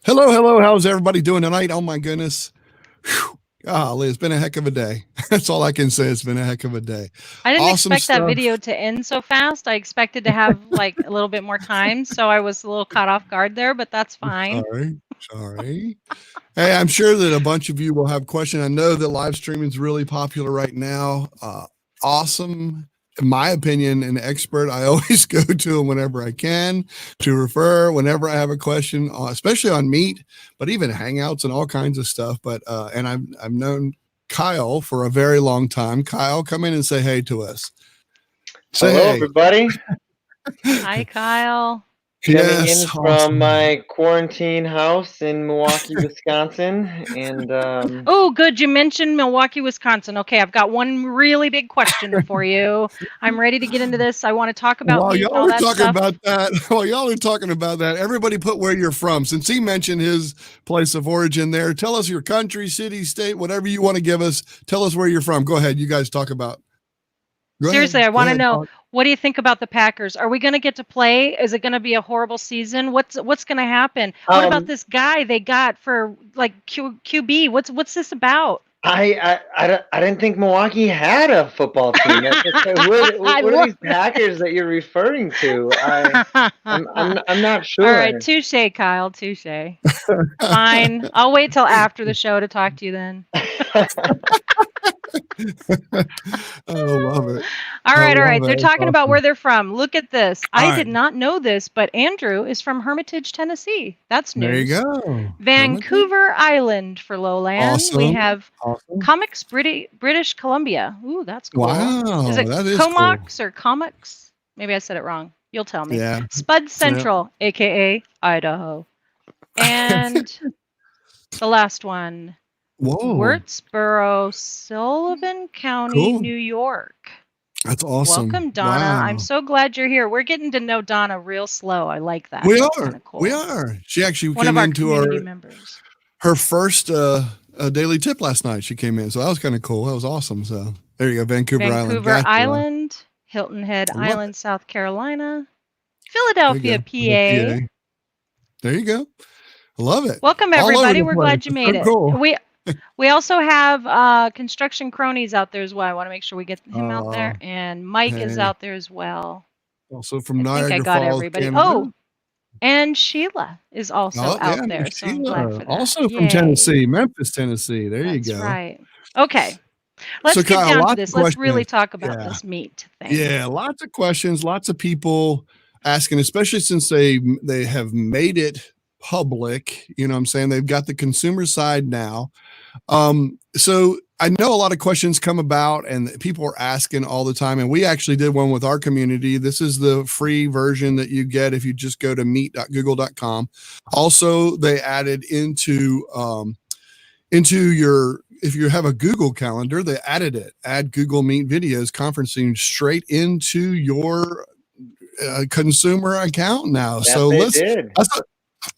Hello, hello. How's everybody doing tonight? Oh my goodness. Whew. Golly, it's been a heck of a day. That's all I can say. It's been a heck of a day. I didn't Awesome expect that stuff. video to end so fast. I expected to have like a little bit more time, so I was a little caught off guard there, but that's fine. Sorry. Sorry. Hey, I'm sure that a bunch of you will have questions. I know that live streaming is really popular right now. Awesome. In my opinion, an expert. I always go to him whenever I can to refer, whenever I have a question, especially on Meet, but even Hangouts and all kinds of stuff. But and I've known Kyle for a very long time. Kyle, come in and say hey to us. Say Hello, hey. everybody. Hi, Kyle. Coming Yes, in from awesome. my quarantine house in Milwaukee, Wisconsin, and Oh, good. You mentioned Milwaukee, Wisconsin. Okay, I've got one really big question for you. I'm ready to get into this. I want to talk about While meat and y'all all are that talking stuff. about that, while y'all are talking about that, everybody put where you're from. Since he mentioned his place of origin there, tell us your country, city, state, whatever you want to give us. Tell us where you're from. Go ahead. You guys talk about. Go Seriously, ahead. I Go want to ahead. know, Talk. what do you think about the Packers? Are we going to get to play? Is it going to be a horrible season? What's going to happen? What about um, this guy they got for like QB? What's this about? I didn't think Milwaukee had a football team. I What are love these Packers that you're referring to? I'm not All right, sure. touche, Kyle, touche. Fine. I'll wait till after the show to talk to you then. I love it. All I right, all love right. it. They're That's talking about where awesome. they're from. Look at this. All I right. did not know this, but Andrew is from Hermitage, Tennessee. That's There you news. go. Hermitage. Vancouver Island for Lowland. We Awesome. have Awesome. Comics British Columbia. Ooh, that's cool. Is Wow. it That is cool. Comox or Comics? Maybe I said it wrong. You'll tell me. Yeah. Spud Yeah. Central, aka Idaho. And the last one, Whoa. Wurtsboro, Sullivan County, Cool. New York. That's awesome. Welcome, Donna. I'm Wow. so glad you're here. We're getting to know Donna real slow. I like that. We That's are. kind of We cool. are. She actually One of came our into community members. her first daily tip last night. She came in, so that was kind of cool. That was awesome. So there you go, Vancouver Island. Vancouver Gotcha. Island, Hilton Head I love it. Island, South Carolina, There you Philadelphia, go. Little PA. PA. There you go. I love it. Welcome, All over everybody. the We're place. glad you It's made so it. cool. We also have construction cronies out there as well. I want to make sure we get him out Uh, there. And Mike is hey. out there as well. Also from I think I Niagara got Falls, everybody. Canada. Oh, and Sheila is also Oh yeah, out there. Miss So I'm glad Sheila. for that. Also from Yay. Tennessee, Memphis, Tennessee. There you That's go. right. Okay. So Let's get Kyle, down to lots of this. Let's really questions. talk about Yeah. this meat thing. Yeah, lots of questions, lots of people asking, especially since they have made it public. You know what I'm saying? They've got the consumer side now. So I know a lot of questions come about and people are asking all the time. And we actually did one with our community. This is the free version that you get if you just go to meet.google.com. Also, they added into your, if you have a Google calendar, they added it, add Google Meet videos conferencing straight into your consumer account now. Yes, So they did.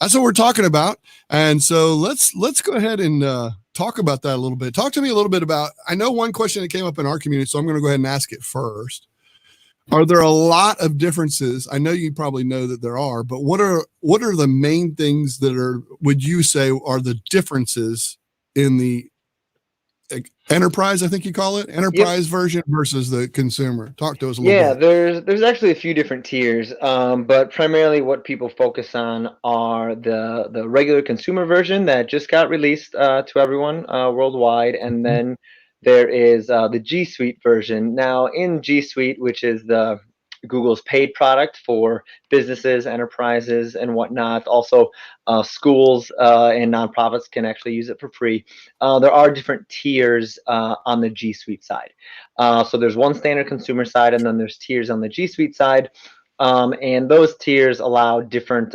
that's what we're talking about. And so let's go ahead and talk about that a little bit. Talk to me a little bit about, I know one question that came up in our community, so I'm going to go ahead and ask it first. Are there a lot of differences? I know you probably know that there are, but what are the main things that would you say are the differences in the enterprise, I think you call it, enterprise version versus the consumer? Talk to us a little Yeah, bit. there's actually a few different tiers, but primarily what people focus on are the regular consumer version that just got released to everyone worldwide, and then there is the G Suite version. Now, in G Suite, which is the Google's paid product for businesses, enterprises, and whatnot. Also, schools and nonprofits can actually use it for free. There are different tiers on the G Suite side. So there's one standard consumer side, and then there's tiers on the G Suite side. And those tiers allow different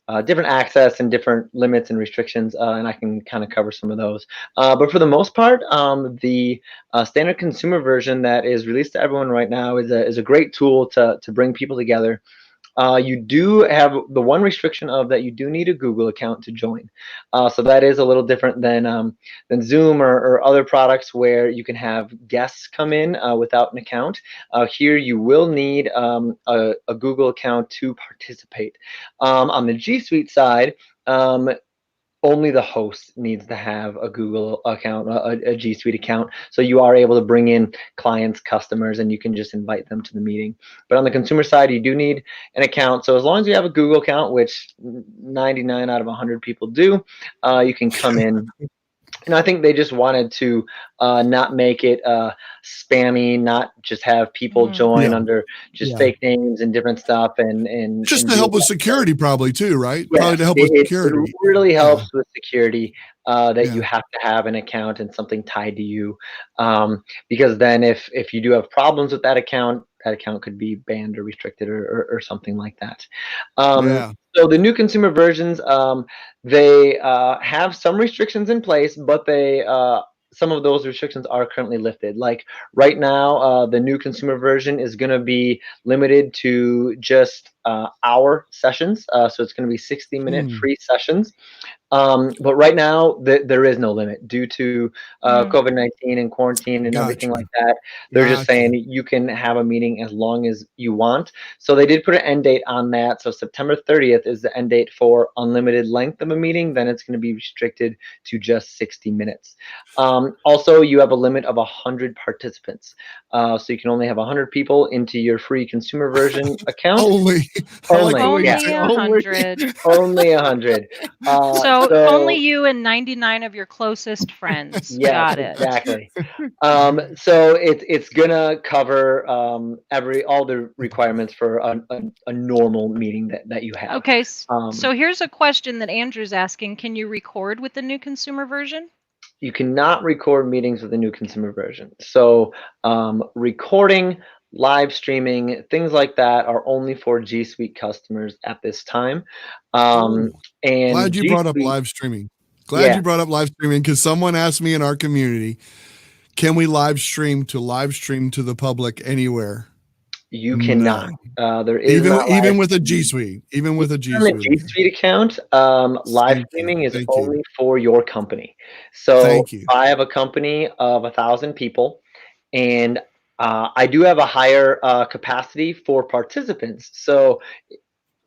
access and different limits and restrictions, and I can kind of cover some of those. But for the most part, the standard consumer version that is released to everyone right now is a great tool to bring people together. You do have the one restriction of that you do need a Google account to join. So that is a little different than Zoom or other products where you can have guests come in without an account. Here you will need a Google account to participate. On the G Suite side, Only the host needs to have a Google account, a G Suite account. So you are able to bring in clients, customers, and you can just invite them to the meeting. But on the consumer side, you do need an account. So as long as you have a Google account, which 99 out of 100 people do, you can come in. And I think they just wanted to not make it spammy, not just have people join Yeah. under just fake names and different stuff, and Just to do help with that. security, probably too, right? Yeah, Probably to help with it security. really Yeah. helps with security that you Yeah. have to have an account and something tied to you, because then if you do have problems with that account could be banned or restricted or something like that. Yeah. So the new consumer versions, they have some restrictions in place, but they some of those restrictions are currently lifted. Like right now, the new consumer version is going to be limited to just hour sessions. So it's going to be 60-minute Hmm. free sessions. But right now, there is no limit due to COVID-19 and quarantine and everything Gotcha. like that. They're just Gotcha. saying you can have a meeting as long as you want. So they did put an end date on that. So September 30th is the end date for unlimited length of a meeting. Then it's going to be restricted to just 60 minutes. Also, you have a limit of 100 participants. So you can only have 100 people into your free consumer version account. Only. I like the way Only, you yeah. say Only only. 100. Only 100. So So only you and 99 of your closest friends. yes, Got it. exactly. So it's gonna cover all the requirements for a normal meeting that you have. Okay, Um, so here's a question that Andrew's asking. Can you record with the new consumer version? you cannot record meetings with the new consumer version. So recording, live streaming, things like that are only for G Suite customers at this time. Cool. And Glad you G brought up Suite, live streaming. Glad yeah. you brought up live streaming because someone asked me in our community, can we live stream to the public anywhere? You No. cannot. There is not Even live with a G Suite. Even with a G on the Suite. G Suite account, live Thank you. streaming is Thank you. only for your company. So Thank you. I have a company of 1,000 people, and I do have a higher capacity for participants. So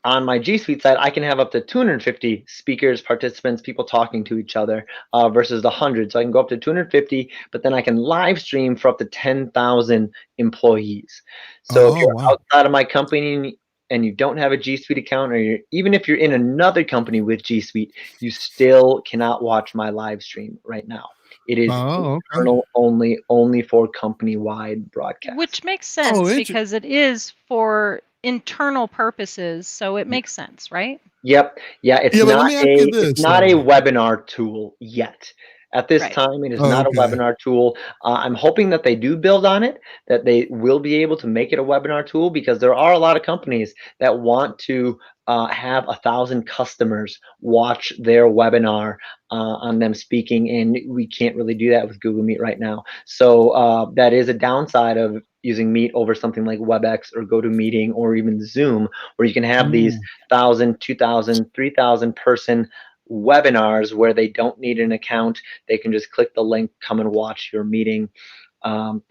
on my G Suite side, I can have up to 250 speakers, participants, people talking to each other versus the 100. So I can go up to 250, but then I can live stream for up to 10,000 employees. So if Oh, you're wow. outside of my company and you don't have a G Suite account, or even if you're in another company with G Suite, you still cannot watch my live stream right now. It is Oh, okay. internal only for company-wide broadcast. Which makes Oh, sense interesting. because it is for internal purposes, so it makes sense, right? Yep. Yeah, it's Yeah, but let not me ask you this. it's not a webinar tool yet. At this Right. time, it is Oh, not a okay. webinar tool. I'm hoping that they do build on it, that they will be able to make it a webinar tool, because there are a lot of companies that want to have 1,000 customers watch their webinar on them speaking, and we can't really do that with Google Meet right now. So that is a downside of using Meet over something like WebEx or GoToMeeting or even Zoom, where you can have these 1,000, 2,000, 3,000 person webinars where they don't need an account. They can just click the link, come and watch your meeting,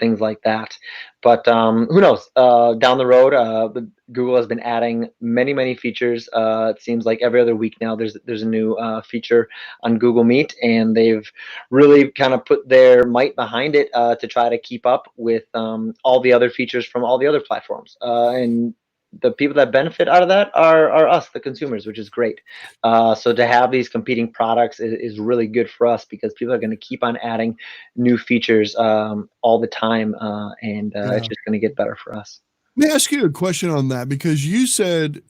things like that. But who knows? Down the road, Google has been adding many features. It seems like every other week now there's a new feature on Google Meet, and they've really kind of put their might behind it to try to keep up with all the other features from all the other platforms. And the people that benefit out of that are us, the consumers, which is great. So to have these competing products is really good for us, because people are going to keep on adding new features all the time, and it's just going to get better for us. Let me ask you a question on that, because you said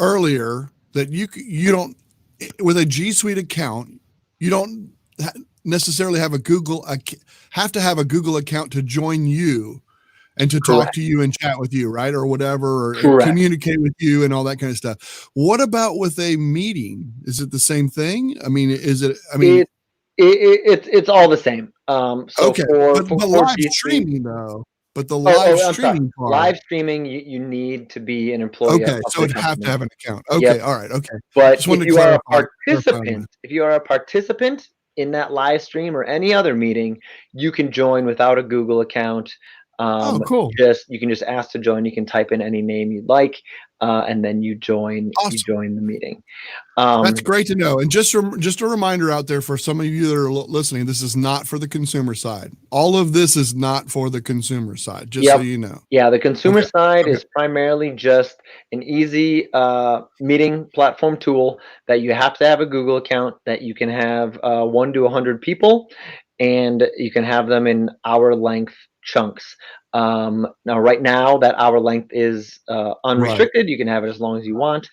earlier that you don't, with a G Suite account, you don't necessarily have have to have a Google account to join you and to talk to you and chat with you, right? Or whatever, or communicate with you and all that kind of stuff. What about with a meeting? Is it the same thing? I mean, it's all the same. So okay, but live G Suite, streaming though. But the live streaming part. Live streaming, you need to be an employee. Okay, so it'd have to have an account. Okay, yep. all right, okay. But if you are a participant in that live stream or any other meeting, you can join without a Google account. Oh, cool. You can just ask to join. You can type in any name you'd like. and then you join Awesome. the meeting. That's great to know. And just a reminder out there for some of you that are listening, this is not for the consumer side. All of this is not for the consumer side, just so Yep. you know. Yeah, the consumer Okay. side Okay. is primarily just an easy meeting platform tool that you have to have a Google account, that you can have 1 to 100 people, and you can have them in hour length chunks. Now, right now, that hour length is Right. unrestricted. You can have it as long as you want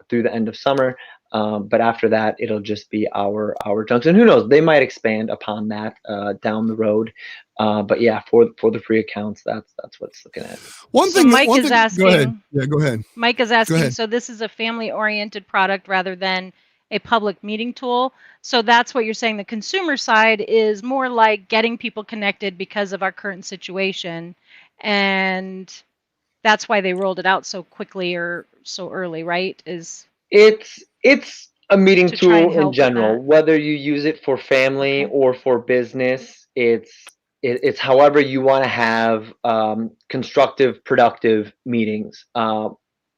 through the end of summer. But after that, it'll just be hour chunks, and who knows? They might expand upon that down the road. But yeah, for the free accounts, that's what it's looking at. So Mike One is thing, go ahead. asking, Yeah, go ahead. Mike is Go asking, ahead. so this is a family-oriented product rather than a public meeting tool. So that's what you're saying. The consumer side is more like getting people connected because of our current situation. And that's why they rolled it out so quickly or so early, right? Is It's a meeting to try and tool in help with general, that. whether you use it for family Okay. or for business. It's however you want to have constructive, productive meetings.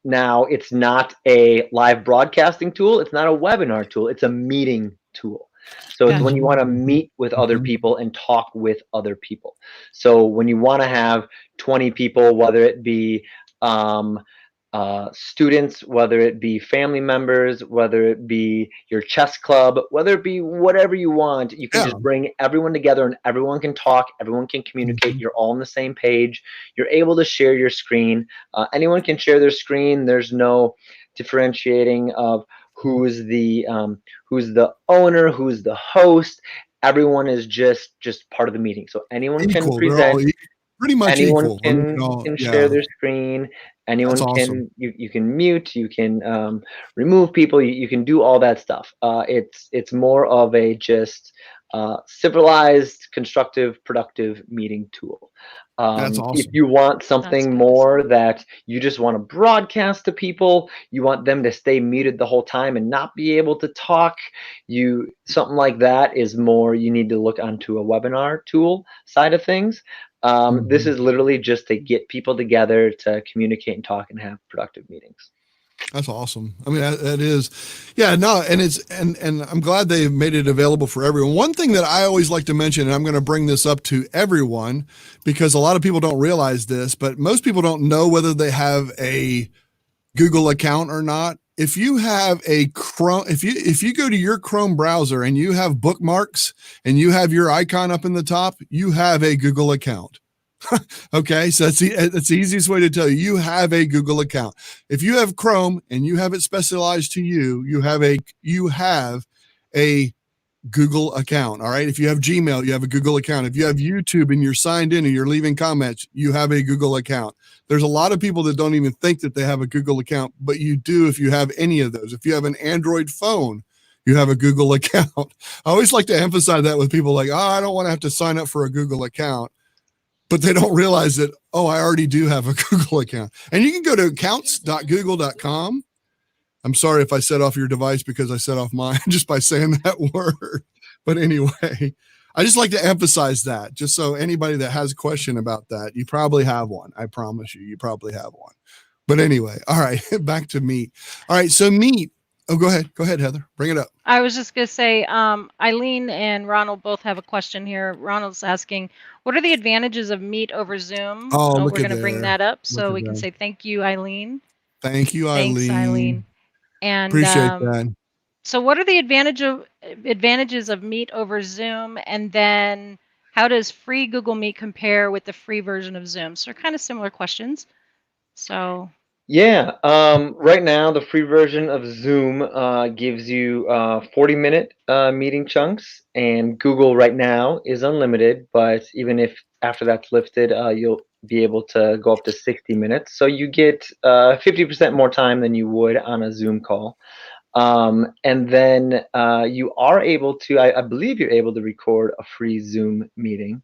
Now, it's not a live broadcasting tool. It's not a webinar tool. It's a meeting tool. So it's when Gotcha. you want to meet with other people and talk with other people. So when you want to have 20 people, whether it be um, students, whether it be family members, whether it be your chess club, whether it be whatever you want, you can Yeah. just bring everyone together and everyone can talk, everyone can communicate. You're all on the same page. You're able to share your screen. Anyone can share their screen. There's no differentiating of who's the owner, who's the host. Everyone is just part of the meeting. So anyone can Equal. They're all present, pretty much anyone equal. I mean, they all, can share yeah, their screen, that's anyone awesome. can, you can mute, you can remove people, you can do all that stuff. It's more of a just civilized, constructive, productive meeting tool. That's If awesome. you want That's something good to more see. that you just want to broadcast to people, you want them to stay muted the whole time and not be able to talk, you something like that is more, you need to look onto a webinar tool side of things. This Mhm. is literally just to get people together to communicate and talk and have productive meetings. That's awesome. I mean, that is, yeah, no, and and I'm glad they've made it available for everyone. One thing that I always like to mention, and I'm going to bring this up to everyone because a lot of people don't realize this, but most people don't know whether they have a Google account or not. If you have a Chrome, if you go to your Chrome browser and you have bookmarks and you have your icon up in the top, you have a Google account. Okay, so that's the easiest way to tell you. You have a Google account. If you have Chrome and you have it specialized to you, you have a Google account. All right. If you have Gmail, you have a Google account. If you have YouTube and you're signed in and you're leaving comments, you have a Google account. There's a lot of people that don't even think that they have a Google account, but you do if you have any of those. If you have an Android phone, you have a Google account. I always like to emphasize that with people like, oh, I don't want to have to sign up for a Google account, but they don't realize that, oh, I already do have a Google account. And you can go to accounts.google.com. I'm sorry if I set off your device because I set off mine just by saying that word. But anyway, I just like to emphasize that just so anybody that has a question about that, you probably have one. I promise you probably have one. But anyway, all right, back to meat. All right, so meat. Oh, go ahead. Go ahead, Heather. Bring it up. I was just going to say, Eileen and Ronald both have a question here. Ronald's asking, what are the advantages of Meet over Zoom? Oh, look We're at going to bring there. that up Look so at we can that. say thank you, Eileen. Thank you, Thanks, Eileen. Eileen. And Appreciate that. so what are the advantages of Meet over Zoom? And then how does free Google Meet compare with the free version of Zoom? So they're kind of similar questions. So Yeah, right now the free version of Zoom gives you 40-minute meeting chunks, and Google right now is unlimited, but even if after that's lifted, you'll be able to go up to 60 minutes. So you get 50% more time than you would on a Zoom call. And then you are able to, I believe you're able to record a free Zoom meeting.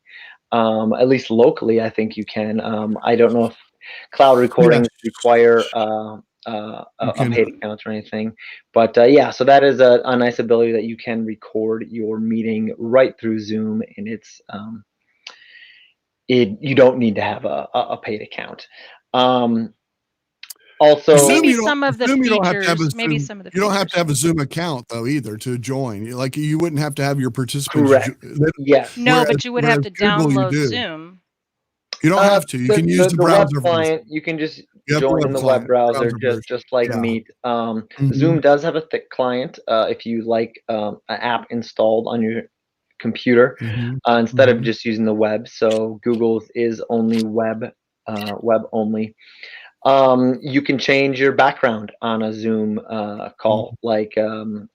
At least locally, I think you can. I don't know if cloud Yeah, recordings require you a can. paid account or anything. But yeah, so that is a nice ability that you can record your meeting right through Zoom, and you don't need to have a paid account. Um, Also, Zoom, maybe you don't. some of the Zoom, you don't have to have a features. Maybe Zoom. some of the You don't have features. to have a Zoom account though either to join. Like you wouldn't have to have your participants. correct. Yes. No, but you would have to Google, you download do. Zoom. You don't have to. You can use the The web browser client, version. you can just You have the join web in the web client, browser, browser version. just like Yeah. Meet. Mhm. Zoom does have a thick client if you like an app installed on your computer Mhm. instead of Mhm. just using the web. So Google's is only web only. You can change your background on a Zoom call, like Mhm.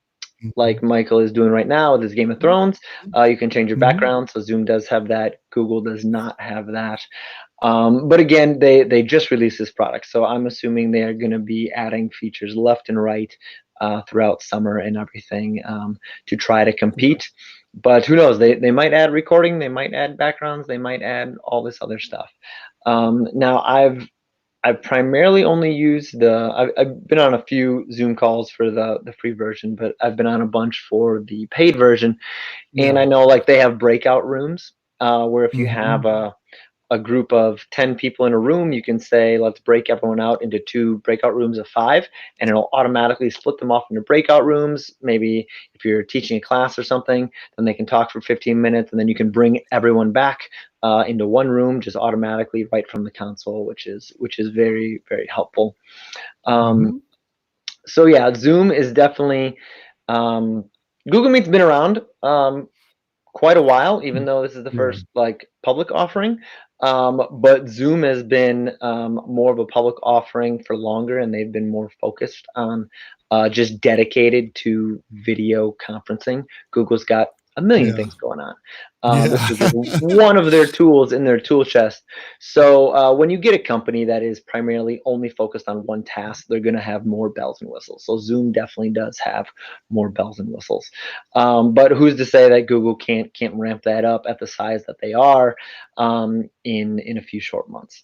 Michael is doing right now with his Game of Thrones. You can change your Mhm. background. So Zoom does have that. Google does not have that. But again, they just released this product, so I'm assuming they are going to be adding features left and right throughout summer and everything to try to compete. But who knows? They might add recording, they might add backgrounds, they might add all this other stuff. Now I've primarily only used I've been on a few Zoom calls for the free version, but I've been on a bunch for the paid version, and Yeah. I know like they have breakout rooms where if you have Mhm. a group of 10 people in a room, you can say, let's break everyone out into 2 breakout rooms of 5, and it'll automatically split them off into breakout rooms. Maybe if you're teaching a class or something, then they can talk for 15 minutes, and then you can bring everyone back into one room just automatically right from the console, which is very, very helpful. Mhm. So yeah, Zoom is definitely Google Meet's been around quite a while, even though this is the Yeah. first like public offering. But Zoom has been more of a public offering for longer, and they've been more focused on just dedicated to video conferencing. Google's got a million Yeah. things going on. This Yeah. is just one of their tools in their tool chest. So when you get a company that is primarily only focused on one task, they're going to have more bells and whistles. So Zoom definitely does have more bells and whistles. But who's to say that Google can't ramp that up at the size that they are in a few short months?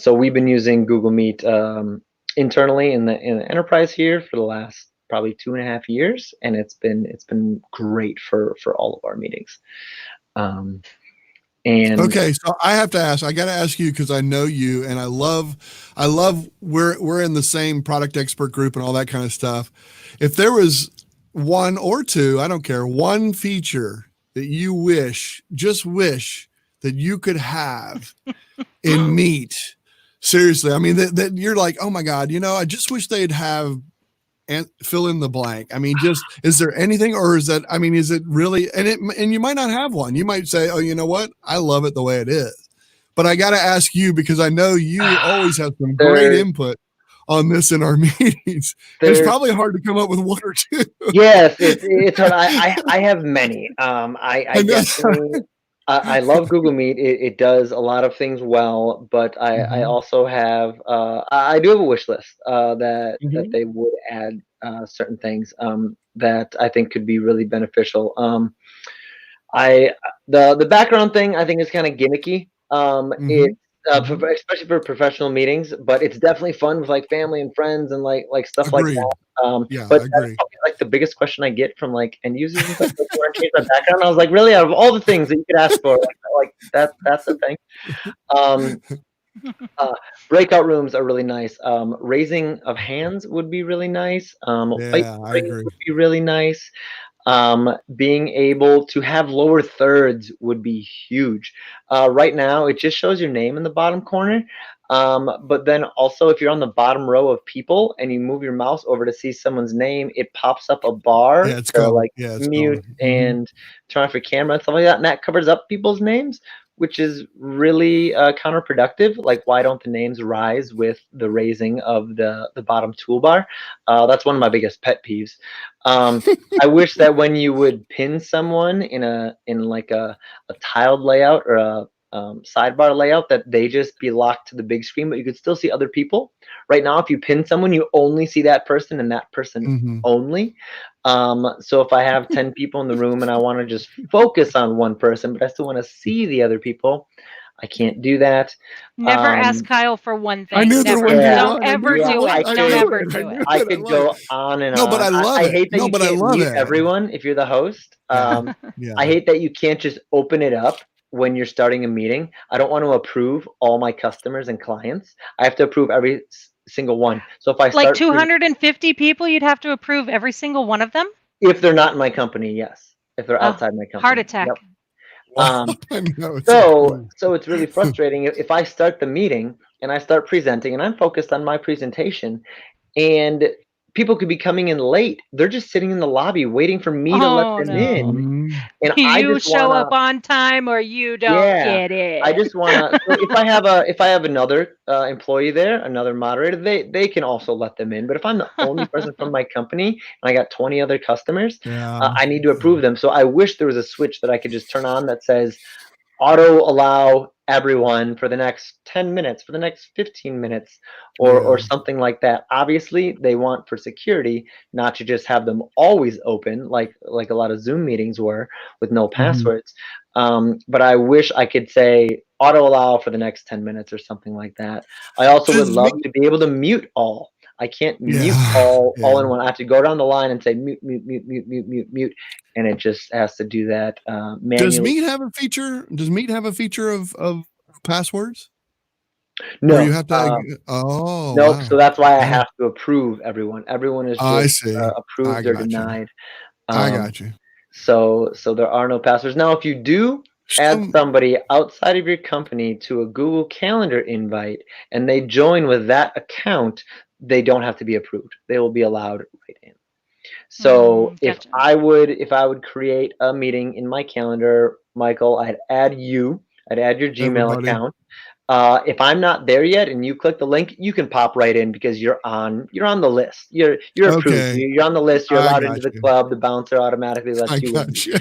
So we've been using Google Meet internally in the enterprise here for the last probably 2.5 years, and it's been great for all of our meetings. And Okay, so I have to ask. I got to ask you because I know you, and I love. We're in the same product expert group and all that kind of stuff. If there was one or two, I don't care, one feature that you just wish that you could have in Meet. Seriously, I mean that you're like, oh my God, I just wish they'd have and fill in the blank. I mean, just is there anything, or is that? I mean, is it really? And you might not have one. You might say, oh, you know what? I love it the way it is. But I got to ask you because I know you always have some great there's input on this in our meetings. It's there's probably hard to come up with one or two. yes, it's hard. I have many. I I know. definitely I love Google Meet. It does a lot of things well, but I Mhm. also have I do have a wish list that Mhm. they would add certain things that I think could be really beneficial. I the background thing I think is kind of gimmicky. It Mhm. Mhm. especially for professional meetings, but it's definitely fun with like family and friends and like stuff like Agreed. that. Yeah, But I that's agree. probably like the biggest question I get from like end users and stuff. Like, you want to change my background? I was like, really? Out of all the things that you could ask for, like that's a thing. Um, uh, Breakout rooms are really nice. Raising of hands would be really nice. Yeah, I Whiteboarding agree. would be really nice. Being able to have lower thirds would be huge. Right now, it just shows your name in the bottom corner. But then also, if you're on the bottom row of people and you move your mouse over to see someone's name, it pops up a bar Yeah, it's to gone. like Yeah, it's mute gone. Mhm. and turn off your camera and stuff like that. And that covers up people's names, which is really counterproductive. Like, why don't the names rise with the raising of the bottom toolbar? That's one of my biggest pet peeves. Um, I wish that when you would pin someone in like a tiled layout or a sidebar layout, that they just be locked to the big screen, but you could still see other people. Right now, if you pin someone, you only see that person and that person Mhm. only. So if I have 10 people in the room and I want to just focus on one person, but I still want to see the other people, I can't do that. Never ask Um, Kyle for one I thing. knew there Never. wouldn't be yeah, Don't one. I knew ever there yeah, do would. it. I Don't knew ever it. I do knew it. I it. I could love it. go on and No, but on. I love I it. hate that No, you but I can't love mute it. everyone if you're the host. Yeah. Yeah. I hate that you can't just open it up when you're starting a meeting. I don't want to approve all my customers and clients. I have to approve every single one. So if I Like start 250 people, you'd have to approve every single one of them? if they're not in my company, yes. If they're Oh, outside my company, heart attack. yep. Wow. I know it's So it's really frustrating if I start the meeting and I start presenting and I'm focused on my presentation and people could be coming in late. They're just sitting in the lobby waiting for me to let Oh, them no. in. And I You just show wanna up on time or you don't yeah, get I it. just wanna so if I have another employee there, another moderator, they can also let them in. But if I'm the only person from my company and I got 20 other customers, yeah. I need to approve them. So I wish there was a switch that I could just turn on that says auto allow everyone for the next 10 minutes, for the next 15 minutes, or Yeah. something like that. Obviously, they want for security not to just have them always open like a lot of Zoom meetings were with no passwords. But I wish I could say auto allow for the next 10 minutes or something like that. I also would Does me love to be able to mute all. I can't mute yeah. all Yeah. in one. I have to go down the line and say mute, mute, and it just has to do that Does manually. Meet have a feature? Does Meet have a feature of passwords? Where you No, have to oh nope. So wow. that's why I Oh, have to approve everyone. Everyone is I just see. I approved or got you. denied. I Um, got you. so there are no passwords. Now, if you do add So somebody outside of your company to a Google Calendar invite and they join with that account, they don't have to be approved. They will be allowed right in. So Gotcha. if I would create a meeting in my calendar, Michael, I'd add you. I'd add your Gmail everybody. account. If I'm not there yet and you click the link, you can pop right in because you're on the list. You're approved. Okay. You're on the list. You're I allowed got into the you. club. The bouncer automatically I lets you in. got you.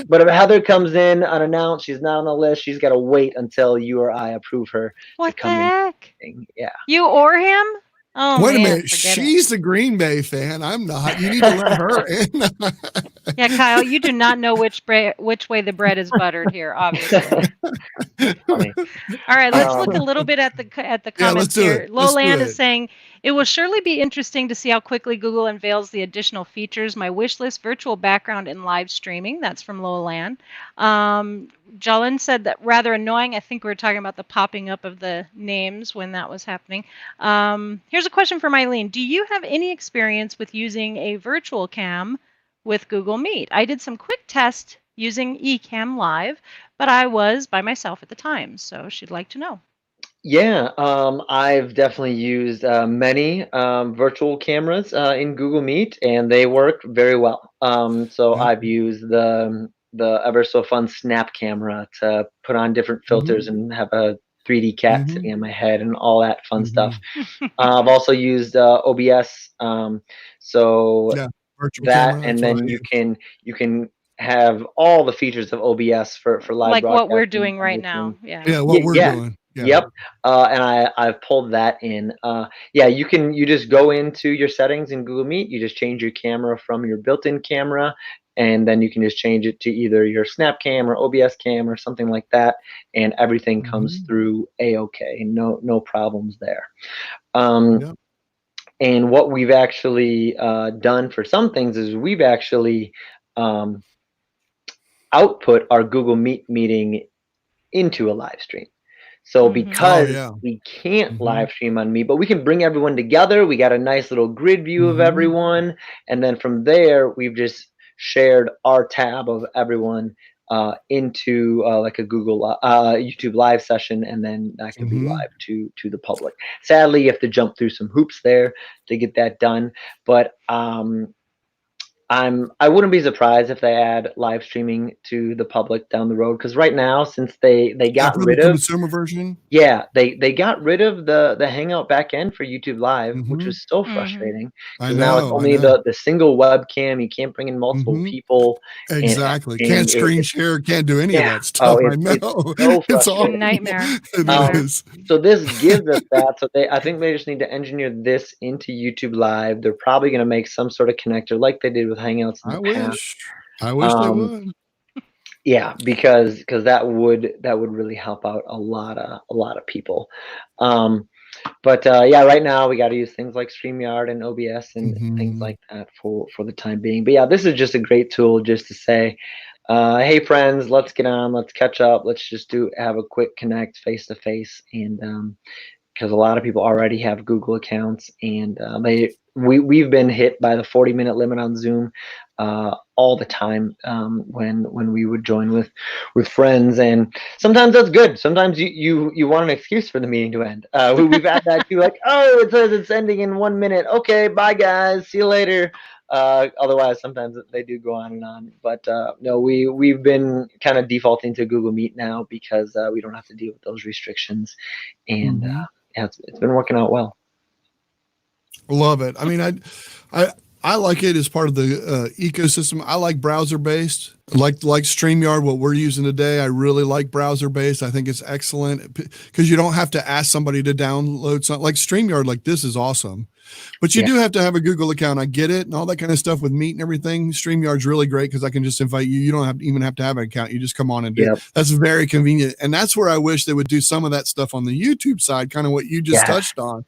But if Heather comes in unannounced, she's not on the list. She's got to wait until you or I approve her to What the come in. heck? Yeah. You or him? Oh, Wait a man, minute. forget it. She's the Green Bay fan. I'm not. You need to let her in. Yeah, Kyle, you do not know which way the bread is buttered here, obviously. Funny. All right, let's look a Um, little bit at the Yeah, let's comments do here. it. Let's do Lowland is it. saying it will surely be interesting to see how quickly Google unveils the additional features. My wish list, virtual background, and live streaming. That's from Lowland. Jalen said that rather annoying. I think we were talking about the popping up of the names when that was happening. Here's a question from Eileen. Do you have any experience with using a virtual cam with Google Meet? I did some quick tests using eCam Live, but I was by myself at the time, so she'd like to know. Yeah, I've definitely used many virtual cameras in Google Meet, and they work very well. So Yeah. I've used the ever so fun Snap camera to put on different filters Mm-hmm. and have a 3D cat Mm-hmm. sitting on my head and all that fun stuff. Mm-hmm. I've also used OBS, so Yeah. Virtual that, camera. and That's what I then use. you can have all the features of OBS for live Like what we're broadcasting, doing right now. everything. Yeah. Yeah. What we're Yeah, doing. Yeah. yep. And I've pulled that in. Yeah, you just go into your settings in Google Meet. You just change your camera from your built-in camera, and then you can just change it to either your Snap Cam or OBS Cam or something like that, and everything comes Mm-hmm. through a-okay. No problems there. Um, Yep. and what we've actually done for some things is we've actually um, output our Google Meet meeting into a live stream. So Oh because yeah. we can't Mm-hmm. live stream on Meet, but we can bring everyone together. We got a nice little grid view of Mm-hmm. everyone, and then from there we've just shared our tab of everyone into like a Google YouTube live session, and then that can be Mm-hmm. live to the public. Sadly, you have to jump through some hoops there to get that done, but I wouldn't be surprised if they add live streaming to the public down the road, because right now, since they Yeah, got for the rid of consumer version. they got rid of the Hangout backend for YouTube Live, which Mm-hmm. was so Mm-hmm. frustrating I because now it's know. I only know. the single webcam. You can't bring in multiple Mm-hmm. people, and Exactly. Can't and screen share. Can't do any of yeah, that stuff. oh, I it's know. so It's It's a awful. frustrating. nightmare. It Um, Nightmare. is. so this gives us that. So I think they just need to engineer this into YouTube Live. They're probably going to make some sort of connector like they did with Hangouts in the I past. wish. I wish they Um, would. yeah, because that would really help out a lot of people. But yeah, right now we got to use things like Streamyard and OBS and things Mm-hmm. like that for the time being. But yeah, this is just a great tool just to say, hey friends, let's get on, let's catch up, let's just have a quick connect face to face, and because a lot of people already have Google accounts, and we've been hit by the 40-minute limit on Zoom all the time when we would join with friends, and sometimes that's good. Sometimes you want an excuse for the meeting to end. We've had that too, like, oh, it says it's ending in 1 minute. Okay, bye guys, see you later. Otherwise, sometimes they do go on and on. But no, we've been kind of defaulting to Google Meet now because we don't have to deal with those restrictions, and yeah, it's been working out well. Love it. I mean, I like it as part of the ecosystem. I like browser based, like StreamYard, what we're using today. I really like browser based. I think it's excellent because you don't have to ask somebody to download something like StreamYard. Like, this is awesome, but you do have to have a Google account. I get it, and all that kind of stuff with Meet and everything. StreamYard's really great because I can just invite you. You don't even have to have an account. You just come on and do it. That's very convenient, and that's where I wish they would do some of that stuff on the YouTube side, kind of what you just touched on.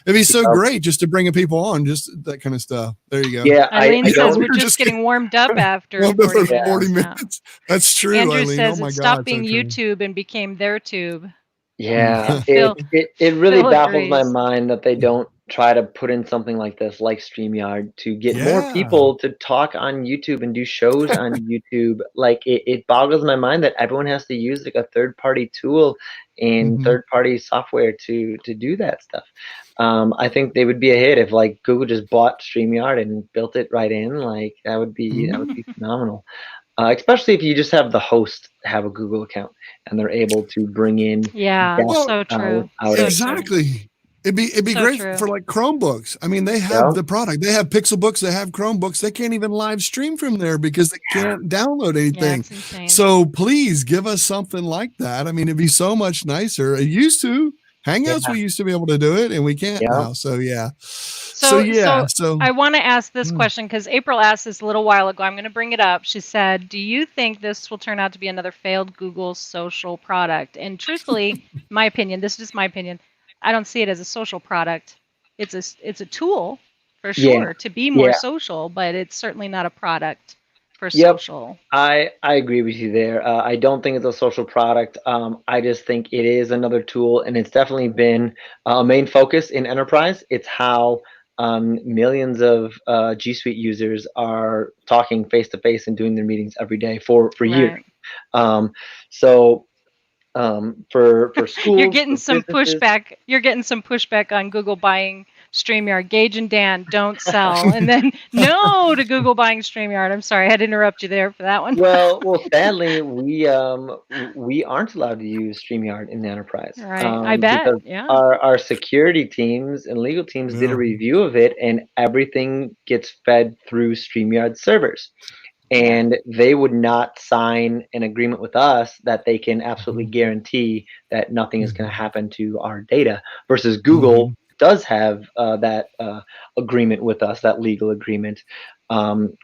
It'd be so great just to bring people on, just that kind of stuff. There you go. Yeah, Eileen says we're just getting warmed up after 40 minutes. That's true. Andrew Eileen. says it stopped being YouTube and became their tube. Yeah, it really baffles my mind that they don't try to put in something like this, like StreamYard, to get more people to talk on YouTube and do shows on YouTube. Like, it boggles my mind that everyone has to use like a third-party tool and third-party software to do that stuff. I think they would be a hit if like Google just bought StreamYard and built it right in. Like, that would be phenomenal. Especially if you just have the host have a Google account and they're able to bring in. So true. Exactly. It'd be so great true. for like Chromebooks. I mean, they have the product. They have Pixelbooks. They have Chromebooks. They can't even live stream from there because they can't download anything. It's insane. So please give us something like that. I mean, it'd be so much nicer. It used to. Hangouts, we used to be able to do it, and we can't now. So So I want to ask this question because April asked this a little while ago. I'm going to bring it up. She said, "Do you think this will turn out to be another failed Google social product?" And truthfully, my opinion, this is just my opinion, I don't see it as a social product. It's a tool for sure to be more social, but it's certainly not a product for social. I agree with you there. I don't think it's a social product. I just think it is another tool, and it's definitely been a main focus in enterprise. It's how millions of G Suite users are talking face to face and doing their meetings every day for years. For schools, you're getting some pushback. You're getting some pushback on Google buying StreamYard. Gage and Dan, don't sell, and then no to Google buying StreamYard. I'm sorry, I had to interrupt you there for that one. well, sadly, we aren't allowed to use StreamYard in the enterprise. Right, I bet. Our security teams and legal teams did a review of it, and everything gets fed through StreamYard servers. And they would not sign an agreement with us that they can absolutely guarantee that nothing is going to happen to our data, versus Google does have that agreement with us, that legal agreement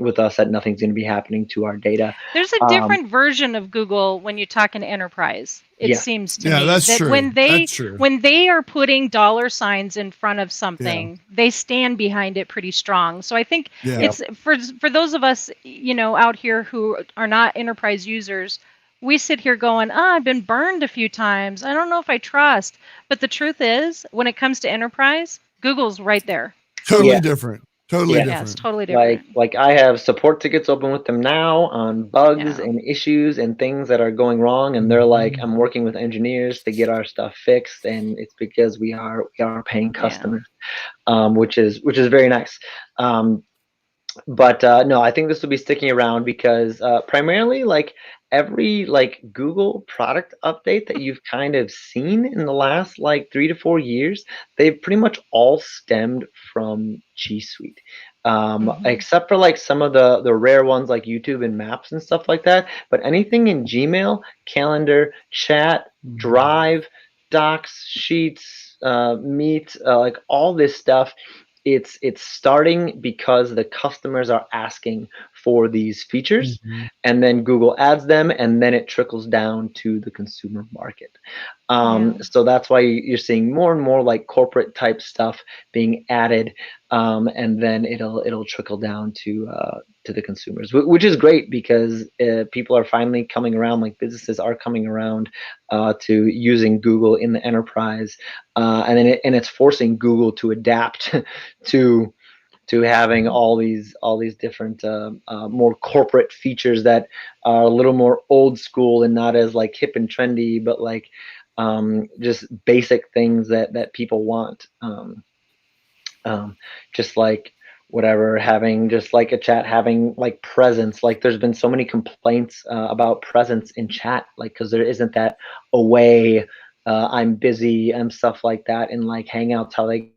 with us, that nothing's going to be happening to our data. There's a different version of Google when you talk in enterprise. It seems to me that's that true. when they are putting $signs in front of something, they stand behind it pretty strong. So I think it's for those of us, out here who are not enterprise users, we sit here going, I've been burned a few times. I don't know if I trust. But the truth is, when it comes to enterprise, Google's right there. Totally different. Totally different. Yeah, it's totally different. Like I have support tickets open with them now on bugs and issues and things that are going wrong, and they're like, I'm working with engineers to get our stuff fixed, and it's because we are paying customers, which is very nice. But no, I think this will be sticking around because primarily, like, every Google product update that you've kind of seen in the last 3 to 4 years, they've pretty much all stemmed from G Suite, except for some of the rare ones like YouTube and Maps and stuff like that. But anything in Gmail, Calendar, Chat, Drive, Docs, Sheets, Meet, all this stuff, it's starting because the customers are asking for these features, Mhm. and then Google adds them, and then it trickles down to the consumer market. So that's why you're seeing more and more like corporate type stuff being added, and then it'll trickle down to the consumers, which is great because people are finally coming around. Like businesses are coming around to using Google in the enterprise, and then it's forcing Google to adapt to having all these different more corporate features that are a little more old school and not as like hip and trendy, but like just basic things that people want. Just like whatever, having just like a chat, having like presence. Like there's been so many complaints about presence in chat, like because there isn't that away, I'm busy and stuff like that in like Hangouts, how they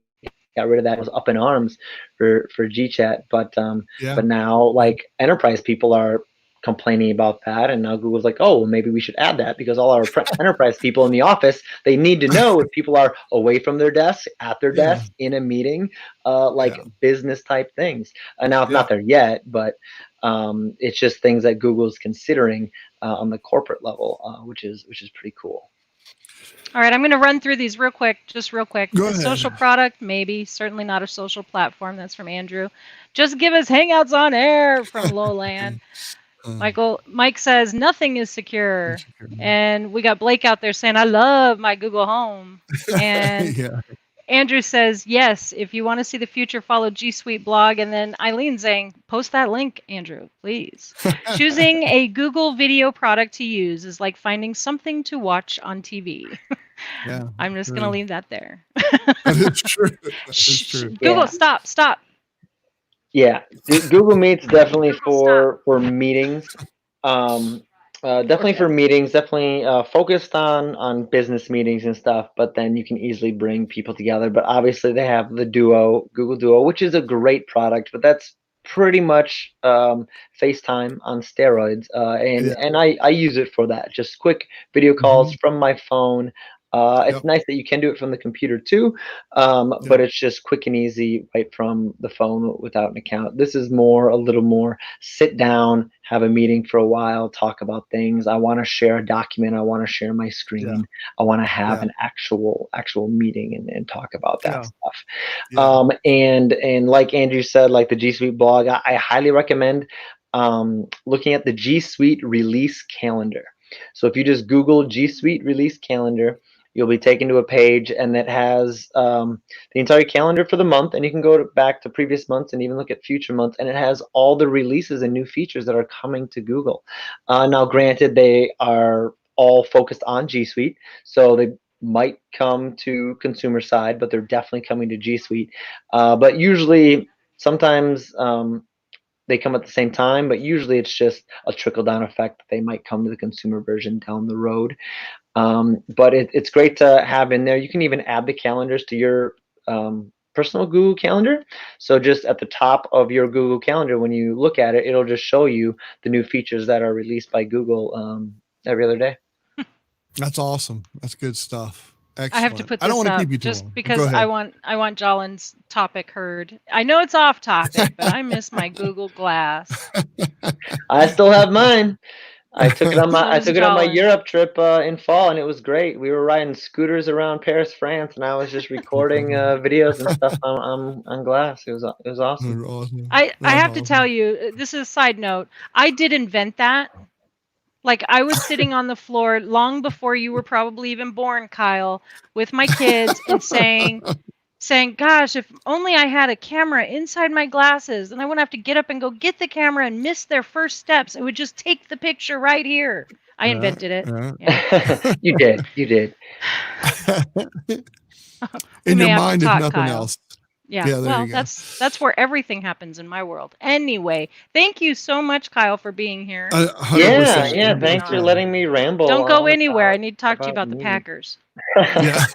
got rid of that. It was up in arms for GChat, but Yeah. now like enterprise people are complaining about that, and now Google's like, oh, well, maybe we should add that because all our enterprise people in the office, they need to know if people are away from their desk, at their Yeah. desk, in a meeting, like Yeah. business type things. Now it's Yeah. not there yet, but it's just things that Google's considering on the corporate level, which is pretty cool. All right, I'm going to run through these real quick, just real quick. Go A ahead. social product, maybe. Certainly not a social platform. That's from Andrew. Just give us Hangouts on air from Lowland. Mike says nothing is secure. And we got Blake out there saying, I love my Google Home. And Yeah. Andrew says, yes, if you want to see the future, follow G Suite blog. And then Eileen saying, post that link, Andrew, please. Choosing a Google video product to use is like finding something to watch on TV. Yeah. I'm just going to leave that there. That is true. That is true. Google, Yeah. stop. Yeah, Google Meet's definitely Google, for meetings. Definitely for meetings. Definitely focused on business meetings and stuff. But then you can easily bring people together. But obviously they have the Duo, Google Duo, which is a great product. But that's pretty much FaceTime on steroids. And I use it for that. Just quick video calls from my phone. It's nice that you can do it from the computer too, but it's just quick and easy right from the phone without an account. This is a little more sit down, have a meeting for a while, talk about things. I want to share a document. I want to share my screen. I want to have an actual meeting and talk about that stuff. And like Andrew said, like the G Suite blog, I highly recommend looking at the G Suite release calendar. So if you just Google G Suite release calendar, you'll be taken to a page, and it has the entire calendar for the month, and you can go back to previous months and even look at future months, and it has all the releases and new features that are coming to Google. Now, granted, they are all focused on G Suite, so they might come to consumer side, but they're definitely coming to G Suite. But usually, sometimes they come at the same time, but usually it's just a trickle-down effect that they might come to the consumer version down the road. But it's great to have in there. You can even add the calendars to your personal Google Calendar. So just at the top of your Google Calendar, when you look at it, it'll just show you the new features that are released by Google every other day. That's awesome. That's good stuff. Excellent. I have to put this I don't want to up keep you too just long. because Go ahead. I want Jalen's topic heard. I know it's off topic, but I miss my Google Glass. I still have mine. I took it on my So does on my Jalen. Europe trip in fall, and it was great. We were riding scooters around Paris, France, and I was just recording videos and stuff on Glass. It was awesome. Awesome. I have to awesome. tell you, this is a side note. I did invent that. Like I was sitting on the floor long before you were probably even born, Kyle, with my kids and saying, gosh, if only I had a camera inside my glasses, then I wouldn't have to get up and go get the camera and miss their first steps. It would just take the picture right here. I invented it. Yeah. You did. In your mind, if talk, nothing Kyle. else. Yeah, there well, you go. that's where everything happens in my world. Anyway, thank you so much, Kyle, for being here. 100%. Yeah. Thanks for letting me ramble. Don't go anywhere. I need to talk to you about the Packers. Yeah.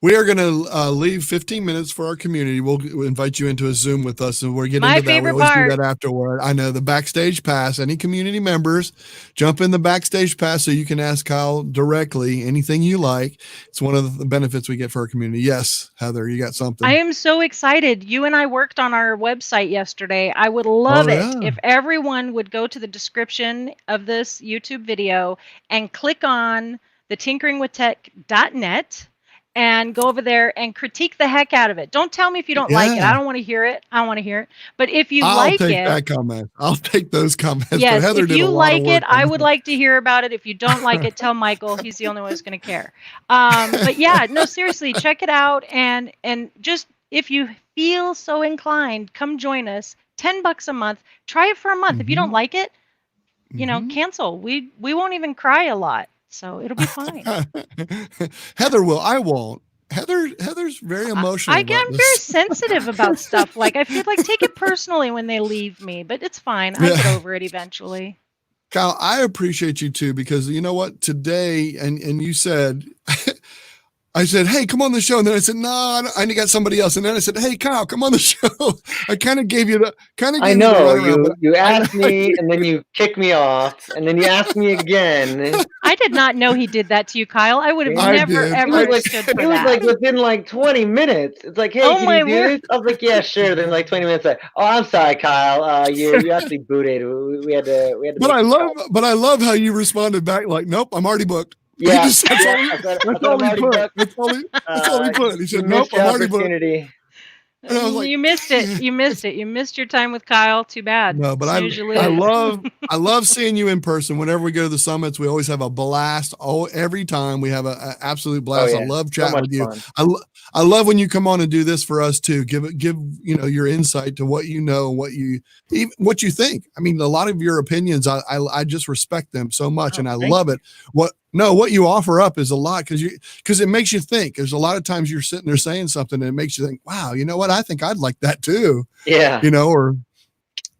We are going to leave 15 minutes for our community. We'll invite you into a Zoom with us, and we're getting My into that. We favorite always part. do that afterward. I know the Backstage Pass. Any community members, jump in the Backstage Pass so you can ask Kyle directly anything you like. It's one of the benefits we get for our community. Yes, Heather, you got something. I am so excited. You and I worked on our website yesterday. I would love it if everyone would go to the description of this YouTube video and click on the tinkeringwithtech.net and go over there and critique the heck out of it. Don't tell me if you don't like it. I don't want to hear it. I want to hear it. But if you like it, I'll take that comment. I'll take those comments. Yes, but Heather if did you a lot like of work it, on I would like to hear about it. If you don't like it, tell Michael. He's the only one who's going to care. But yeah, no, seriously, check it out. And just if you feel so inclined, come join us. $10 a month. Try it for a month. If you don't like it, you know, cancel. We won't even cry a lot. So it'll be fine. Heather will. I won't. Heather's very emotional. I'm very sensitive about stuff. Like, I feel like take it personally when they leave me, but it's fine. I get over it eventually. Kyle, I appreciate you too, because you know what, today, and you said, I said, hey, come on the show. And then I said, no, I got somebody else. And then I said, hey, Kyle, come on the show. I kind of gave you the I know you asked me and then you kicked me off and then you asked me again. I did not know he did that to you, Kyle. I would have never, ever stood for that. It was like within like 20 minutes. It's like, hey, can you do this? I was like, yeah, sure. Then like 20 minutes, like, oh, I'm sorry, Kyle. You actually booted. We had to. But I love how you responded back like, nope, I'm already booked. Yeah, that's all he put. That's all he put. He said, nope, I'm already booked. And I was like, you missed it. You missed it. You missed your time with Kyle. Too bad. No, but I love seeing you in person. Whenever we go to the summits, we always have a blast. Every time we have an absolute blast. I love chatting with you. I love when you come on and do this for us too. Give your insight to what you know, what you think. I mean, a lot of your opinions, I just respect them so much, and I love it. What you offer up is a lot because it makes you think. There's a lot of times you're sitting there saying something and it makes you think, wow, you know what? I think I'd like that too. Yeah. Or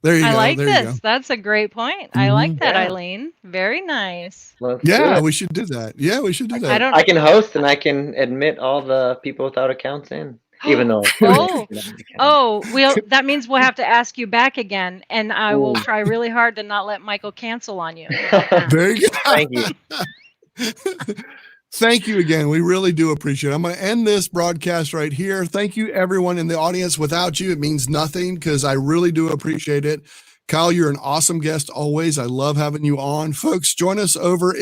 there you go. I like this. That's a great point. I like that, Eileen. Very nice. We should do that. Yeah, we should do that. I can host and I can admit all the people without accounts in. Even though that means we'll have to ask you back again, and I will try really hard to not let Michael cancel on you. Very good. Thank you. Thank you again. We really do appreciate it. I'm going to end this broadcast right here. Thank you, everyone in the audience. Without you, it means nothing, because I really do appreciate it. Kyle, you're an awesome guest always. I love having you on. Folks, join us over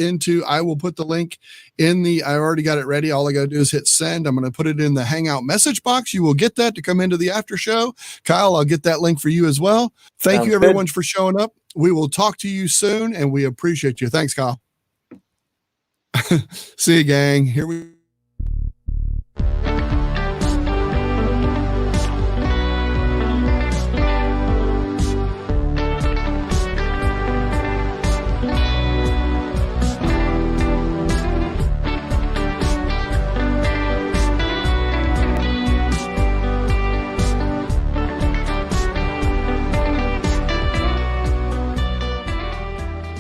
I will put the link I already got it ready. All I got to do is hit send. I'm going to put it in the Hangout message box. You will get that to come into the after show. Kyle, I'll get that link for you as well. Thank you, everyone, for showing up. We will talk to you soon, and we appreciate you. Thanks, Kyle. See you, gang. Here we